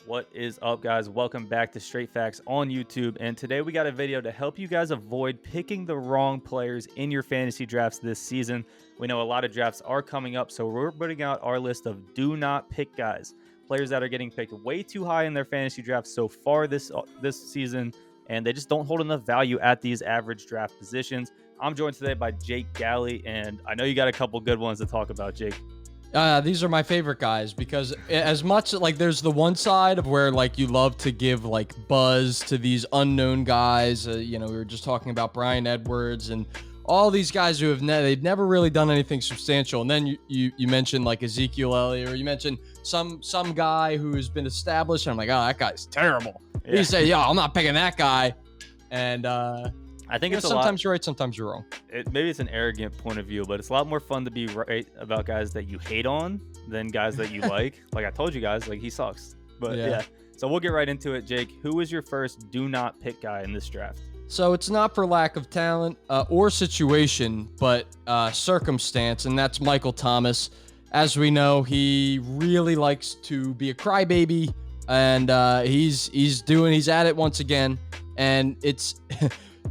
What is up, guys? Welcome back to Straight Facts on YouTube. And today we got a video to help you guys avoid picking the wrong players in your fantasy drafts this season. We know a lot of drafts are coming up, so we're putting out our list of do not pick guys. Players that are getting picked way too high in their fantasy drafts so far this season, and they just don't hold enough value at these average draft positions. I'm joined today by Jake Galley, and I know you got a couple good ones to talk about, Jake. These are my favorite guys because as much like there's the one side of where like you love to give like buzz to these unknown guys. We were just talking about Brian Edwards and all these guys who have they've never really done anything substantial. And then you mentioned like Ezekiel Elliott, or you mentioned some guy who has been established. And I'm like, oh, that guy's terrible. Yeah. You say, yo, I'm not picking that guy. And I think it's sometimes you're right, sometimes you're wrong. Maybe it's an arrogant point of view, but it's a lot more fun to be right about guys that you hate on than guys that you like. Like I told you guys, like he sucks. But yeah. So we'll get right into it, Jake. Who is your first do not pick guy in this draft? So it's not for lack of talent or situation, but circumstance, and that's Michael Thomas. As we know, he really likes to be a crybaby, and he's at it once again, and it's.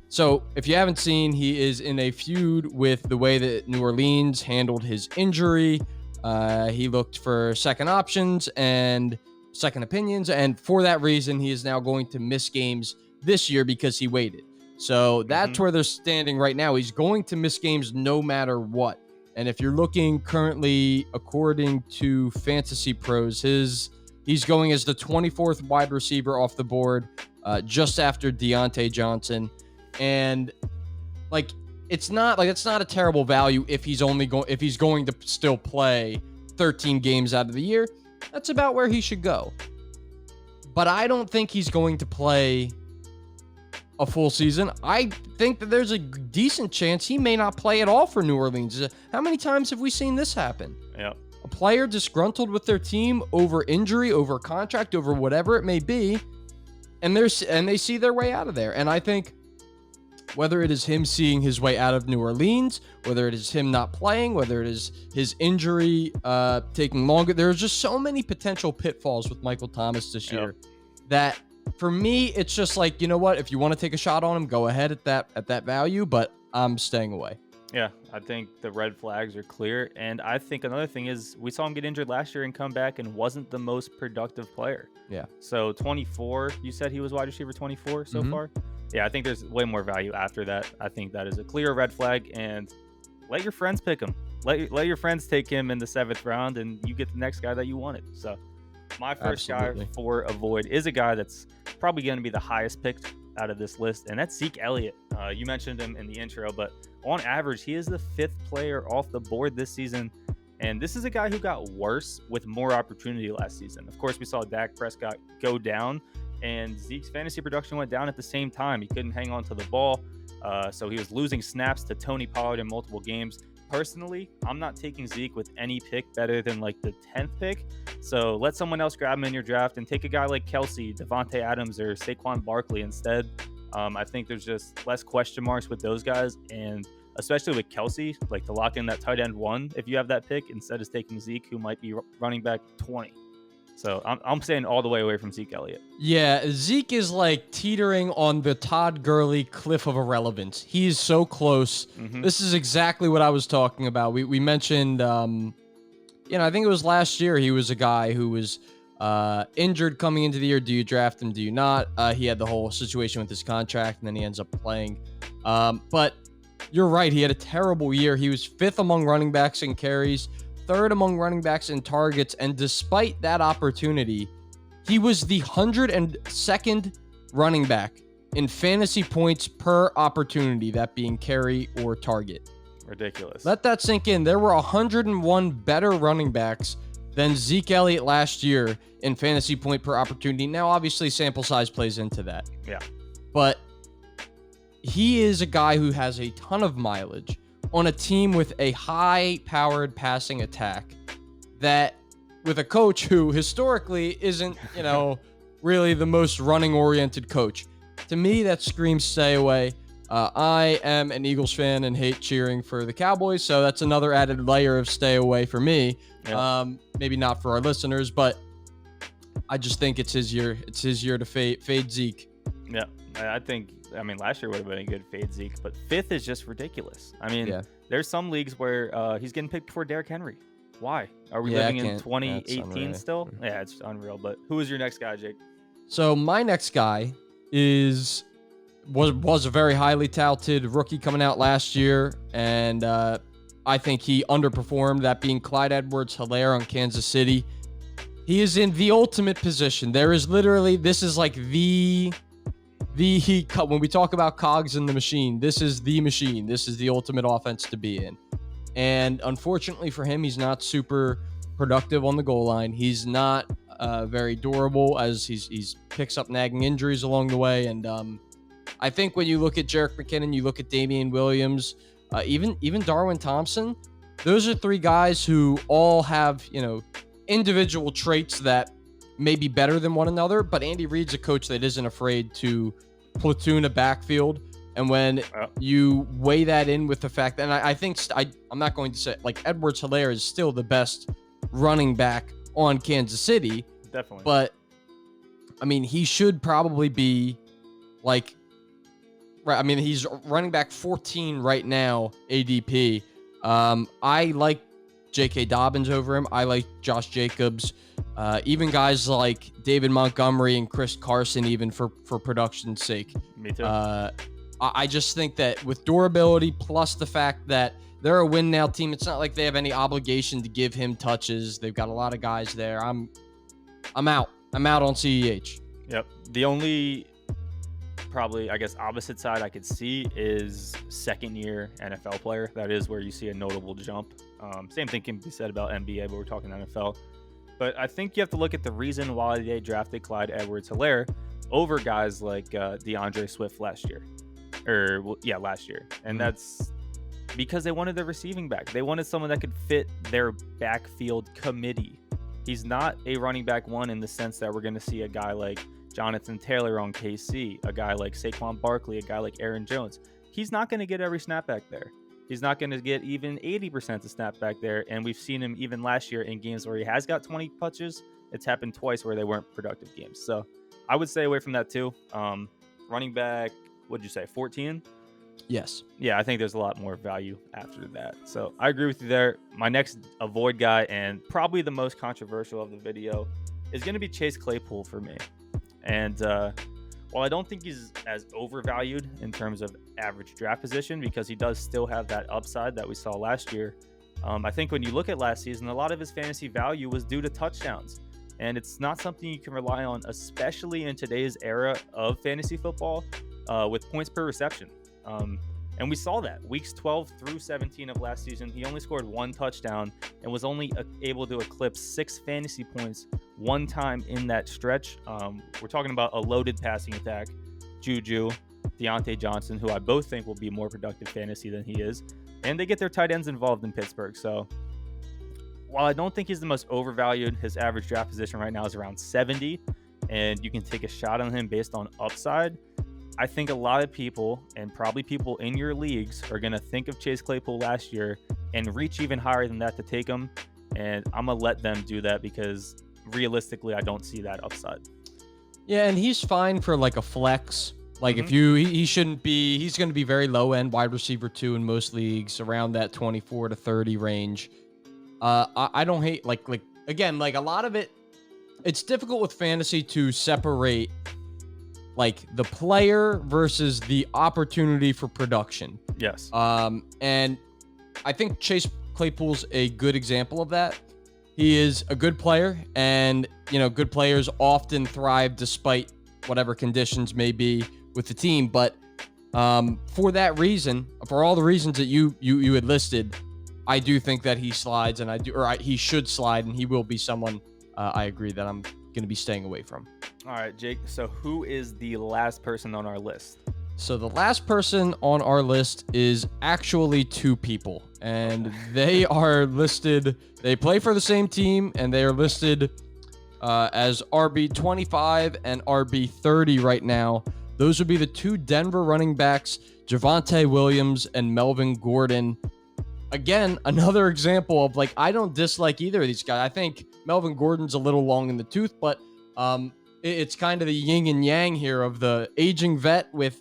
So, if you haven't seen, he is in a feud with the way that New Orleans handled his injury. He looked for second options and second opinions, and for that reason, he is now going to miss games this year because he waited. So, that's where they're standing right now. He's going to miss games no matter what. And if you're looking currently, according to Fantasy Pros, he's going as the 24th wide receiver off the board, just after Deontay Johnson. And like it's not a terrible value if he's going to still play 13 games out of the year. That's about where he should go. But I don't think he's going to play a full season. I think that there's a decent chance he may not play at all for New Orleans. How many times have we seen this happen? Yeah. A player disgruntled with their team over injury, over contract, over whatever it may be, and they see their way out of there. And I think whether it is him seeing his way out of New Orleans, whether it is him not playing, whether it is his injury taking longer, there's just so many potential pitfalls with Michael Thomas this year that for me, it's just like, you know what? If you want to take a shot on him, go ahead at that value, but I'm staying away. Yeah, I think the red flags are clear. And I think another thing is we saw him get injured last year and come back and wasn't the most productive player. Yeah. So 24, you said he was wide receiver 24 so far? Yeah, I think there's way more value after that. I think that is a clear red flag, and let your friends pick him. Let your friends take him in the 7th round, and you get the next guy that you wanted. So my first guy for avoid is a guy that's probably going to be the highest picked out of this list, and that's Zeke Elliott. You mentioned him in the intro, but on average, he is the 5th player off the board this season, and this is a guy who got worse with more opportunity last season. Of course, we saw Dak Prescott go down, and Zeke's fantasy production went down at the same time. He couldn't hang on to the ball, so he was losing snaps to Tony Pollard in multiple games. Personally, I'm not taking Zeke with any pick better than like the 10th pick, so let someone else grab him in your draft and take a guy like Kelsey, Javonte Adams, or Saquon Barkley instead. I think there's just less question marks with those guys, and especially with Kelsey, like to lock in that tight end 1 if you have that pick instead of taking Zeke, who might be running back 20. So I'm staying all the way away from Zeke Elliott. Yeah, Zeke is like teetering on the Todd Gurley cliff of irrelevance. He is so close. This is exactly what I was talking about. We mentioned, I think it was last year, he was a guy who was injured coming into the year. Do you draft him? Do you not? He had the whole situation with his contract, and then he ends up playing. But you're right. He had a terrible year. He was 5th among running backs in carries, 3rd among running backs in targets, and despite that opportunity, he was the 102nd running back in fantasy points per opportunity, that being carry or target. Ridiculous. Let that sink in. There were 101 better running backs than Zeke Elliott last year in fantasy point per opportunity. Now, obviously, sample size plays into that. Yeah. But he is a guy who has a ton of mileage on a team with a high-powered passing attack that with a coach who historically isn't, really the most running-oriented coach. To me, that screams stay away. I am an Eagles fan and hate cheering for the Cowboys, so that's another added layer of stay away for me. Yeah. Maybe not for our listeners, but I just think it's his year. It's his year to fade Zeke. Yeah, I think. I mean, last year would have been a good fade Zeke, but 5th is just ridiculous. I mean, there's some leagues where he's getting picked before Derrick Henry. Why? Are we living in 2018 still? Yeah, it's unreal. But who is your next guy, Jake? So my next guy was a very highly touted rookie coming out last year, and I think he underperformed, that being Clyde EdwardsHelaire on Kansas City. He is in the ultimate position. There is literally, this is like when we talk about cogs in the machine, this is the machine. This is the ultimate offense to be in. And unfortunately for him, he's not super productive on the goal line. He's not very durable, as he's picks up nagging injuries along the way. And I think when you look at Jerick McKinnon, you look at Damian Williams, even Darwin Thompson, those are 3 guys who all have, individual traits that may be better than one another. But Andy Reid's a coach that isn't afraid to platoon a backfield. And when you weigh that in with the fact that, and I think I'm not going to say, like, EdwardsHelaire is still the best running back on Kansas City. Definitely. But, I mean, he should probably be, like, right. I mean, he's running back 14 right now, ADP. I like J.K. Dobbins over him. I like Josh Jacobs. Even guys like David Montgomery and Chris Carson, even for production's sake. Me too. I just think that with durability, plus the fact that they're a win now team, it's not like they have any obligation to give him touches. They've got a lot of guys there. I'm out. I'm out on CEH. Yep. The only probably, I guess, opposite side I could see is second-year NFL player. That is where you see a notable jump. Same thing can be said about NBA, but we're talking NFL. But I think you have to look at the reason why they drafted Clyde EdwardsHelaire over guys like DeAndre Swift last year. And that's because they wanted the receiving back. They wanted someone that could fit their backfield committee. He's not a running back one in the sense that we're going to see a guy like Jonathan Taylor on KC, a guy like Saquon Barkley, a guy like Aaron Jones. He's not going to get every snap back there. He's not going to get even 80% of snap back there. And we've seen him even last year in games where he has got 20 touches. It's happened twice where they weren't productive games. So I would stay away from that too. Running back, what'd you say, 14? Yes. Yeah, I think there's a lot more value after that. So I agree with you there. My next avoid guy, and probably the most controversial of the video, is going to be Chase Claypool for me. And while I don't think he's as overvalued in terms of average draft position, because he does still have that upside that we saw last year, I think when you look at last season, a lot of his fantasy value was due to touchdowns. And it's not something you can rely on, especially in today's era of fantasy football, with points per reception. And we saw that weeks 12 through 17 of last season, he only scored 1 touchdown and was only able to eclipse 6 fantasy points one time in that stretch. We're talking about a loaded passing attack. Juju, Deontay Johnson, who I both think will be more productive fantasy than he is. And they get their tight ends involved in Pittsburgh. So while I don't think he's the most overvalued, his average draft position right now is around 70. And you can take a shot on him based on upside. I think a lot of people, and probably people in your leagues, are going to think of Chase Claypool last year and reach even higher than that to take him. And I'm going to let them do that because realistically, I don't see that upside. Yeah, and he's fine for like a flex. Like if he shouldn't be, he's going to be very low end wide receiver 2 in most leagues, around that 24 to 30 range. I don't hate, like again, like a lot of it, it's difficult with fantasy to separate like the player versus the opportunity for production. Yes. And I think Chase Claypool's a good example of that. He is a good player, and good players often thrive despite whatever conditions may be with the team. But for that reason, for all the reasons that you had listed, I do think that he slides, and he should slide, and he will be someone I agree that I'm going to be staying away from. All right, Jake. So who is the last person on our list? So the last person on our list is actually 2 people, and they are listed. They play for the same team, and they are listed as RB25 and RB30 right now. Those would be the 2 Denver running backs, Javonte Williams and Melvin Gordon. Again, another example of, like, I don't dislike either of these guys. I think Melvin Gordon's a little long in the tooth, but It's kind of the yin and yang here of the aging vet with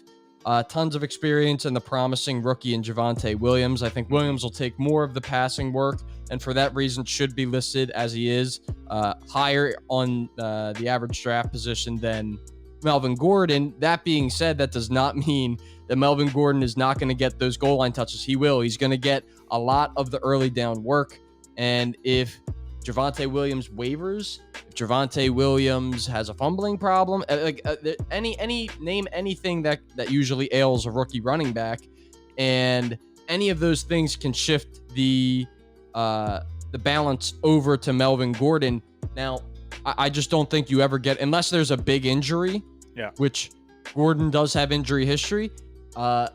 tons of experience and the promising rookie in Javonte Williams. I think Williams will take more of the passing work, and for that reason should be listed as he is higher on the average draft position than Melvin Gordon. That being said, that does not mean that Melvin Gordon is not going to get those goal line touches. He will. He's going to get a lot of the early down work. And if Javonte Williams waivers, if Javonte Williams has a fumbling problem, name anything that usually ails a rookie running back, and any of those things can shift the balance over to Melvin Gordon. Now, I just don't think you ever get, unless there's a big injury, which Gordon does have injury history. I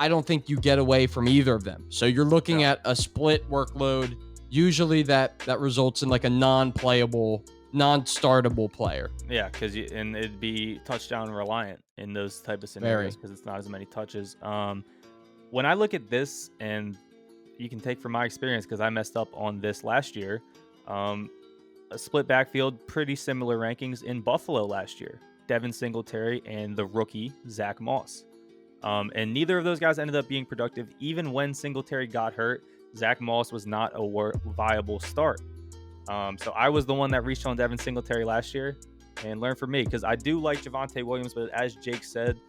don't think you get away from either of them. So you're looking at a split workload. Usually that results in like a non-playable, non-startable player. Yeah, and it'd be touchdown reliant in those type of scenarios because it's not as many touches. When I look at this, and you can take from my experience because I messed up on this last year, a split backfield, pretty similar rankings in Buffalo last year. Devin Singletary and the rookie Zach Moss. And neither of those guys ended up being productive. Even when Singletary got hurt, Zach Moss was not a viable start. So I was the one that reached on Devin Singletary last year and learned from me, because I do like Javonte Williams, but as Jake said,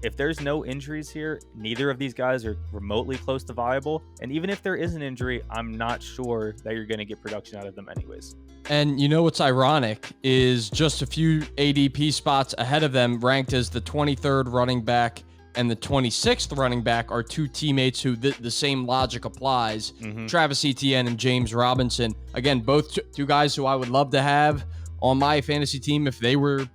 if there's no injuries here, neither of these guys are remotely close to viable. And even if there is an injury, I'm not sure that you're going to get production out of them anyways. And you know what's ironic is just a few ADP spots ahead of them, ranked as the 23rd running back and the 26th running back, are two teammates who the same logic applies. Travis Etienne and James Robinson. Again, both two guys who I would love to have on my fantasy team if they were,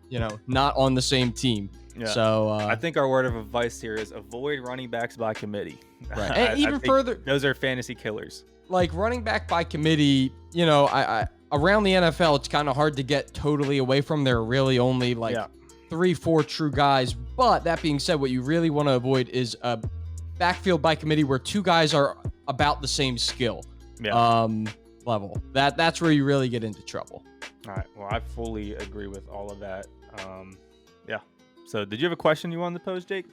not on the same team. Yeah. So I think our word of advice here is avoid running backs by committee. Right. And even further, those are fantasy killers. Like running back by committee, I around the NFL, it's kind of hard to get totally away from. There are really only 3-4 true guys. But that being said, what you really want to avoid is a backfield by committee where two guys are about the same skill level. That's where you really get into trouble. All right. Well, I fully agree with all of that. So did you have a question you wanted to pose, Jake?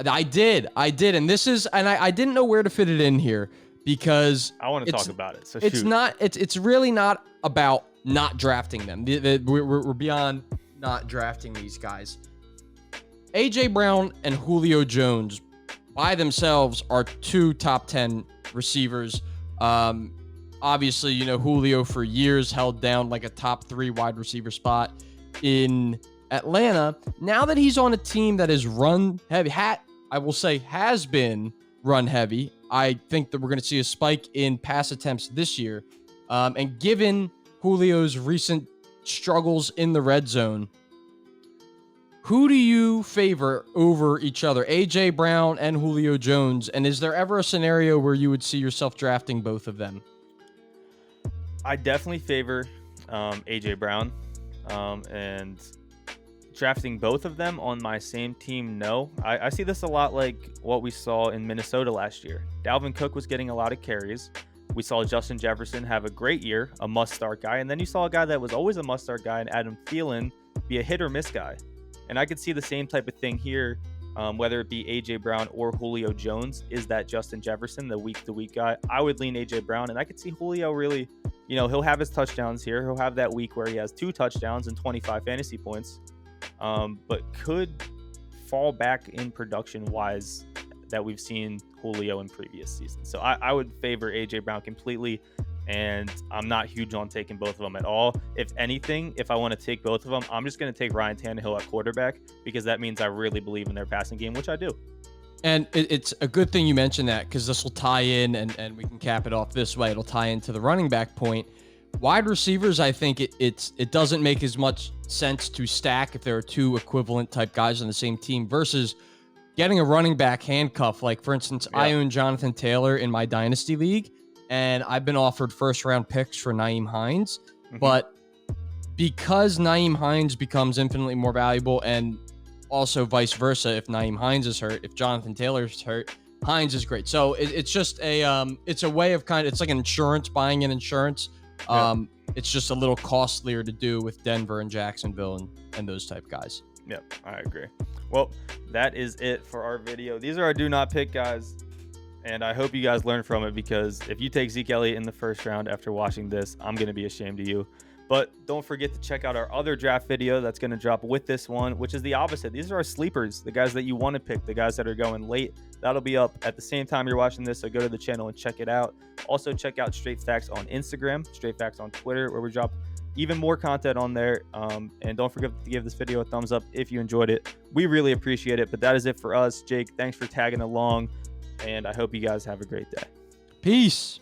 I did. And this is, and I didn't know where to fit it in here because I want to talk about it. So it's really not about not drafting them. We're beyond not drafting these guys. AJ Brown and Julio Jones by themselves are two top 10 receivers. Obviously, Julio for years held down like a top 3 wide receiver spot in Atlanta. Now that he's on a team that is run heavy, I will say has been run heavy, I think that we're going to see a spike in pass attempts this year. And given Julio's recent struggles in the red zone, who do you favor over each other, AJ Brown and Julio Jones? And is there ever a scenario where you would see yourself drafting both of them? I definitely favor AJ Brown, and drafting both of them on my same team, no. I see this a lot like what we saw in Minnesota last year. Dalvin Cook was getting a lot of carries. We saw Justin Jefferson have a great year, a must-start guy, and then you saw a guy that was always a must-start guy, and Adam Thielen be a hit-or-miss guy. And I could see the same type of thing here, whether it be A.J. Brown or Julio Jones. Is that Justin Jefferson, the week-to-week guy? I would lean A.J. Brown, and I could see Julio really, he'll have his touchdowns here. He'll have that week where he has 2 touchdowns and 25 fantasy points, but could fall back in production-wise that we've seen Julio in previous seasons. So I would favor A.J. Brown completely, and I'm not huge on taking both of them at all. If anything, if I want to take both of them, I'm just going to take Ryan Tannehill at quarterback, because that means I really believe in their passing game, which I do. And it's a good thing you mentioned that, because this will tie in, and we can cap it off this way. It'll tie into the running back point. Wide receivers, I think it doesn't make as much sense to stack if there are 2 equivalent type guys on the same team versus getting a running back handcuff. Like, for instance, I own Jonathan Taylor in my Dynasty League, and I've been offered first-round picks for Nyheim Hines. But because Nyheim Hines becomes infinitely more valuable, and also vice versa, if Nyheim Hines is hurt, if Jonathan Taylor's hurt, Hines is great. So it's just it's a way of it's like an insurance, buying an insurance. It's just a little costlier to do with Denver and Jacksonville and those type guys. Yep, I agree. Well, that is it for our video. These are our do not pick guys, and I hope you guys learn from it, because if you take Zeke Elliott in the first round after watching this, I'm going to be ashamed of you. But don't forget to check out our other draft video that's going to drop with this one, which is the opposite. These are our sleepers, the guys that you want to pick, the guys that are going late. That'll be up at the same time you're watching this, so go to the channel and check it out. Also, check out Straight Facts on Instagram, Straight Facts on Twitter, where we drop even more content on there. And don't forget to give this video a thumbs up if you enjoyed it. We really appreciate it. But that is it for us. Jake, thanks for tagging along, and I hope you guys have a great day. Peace.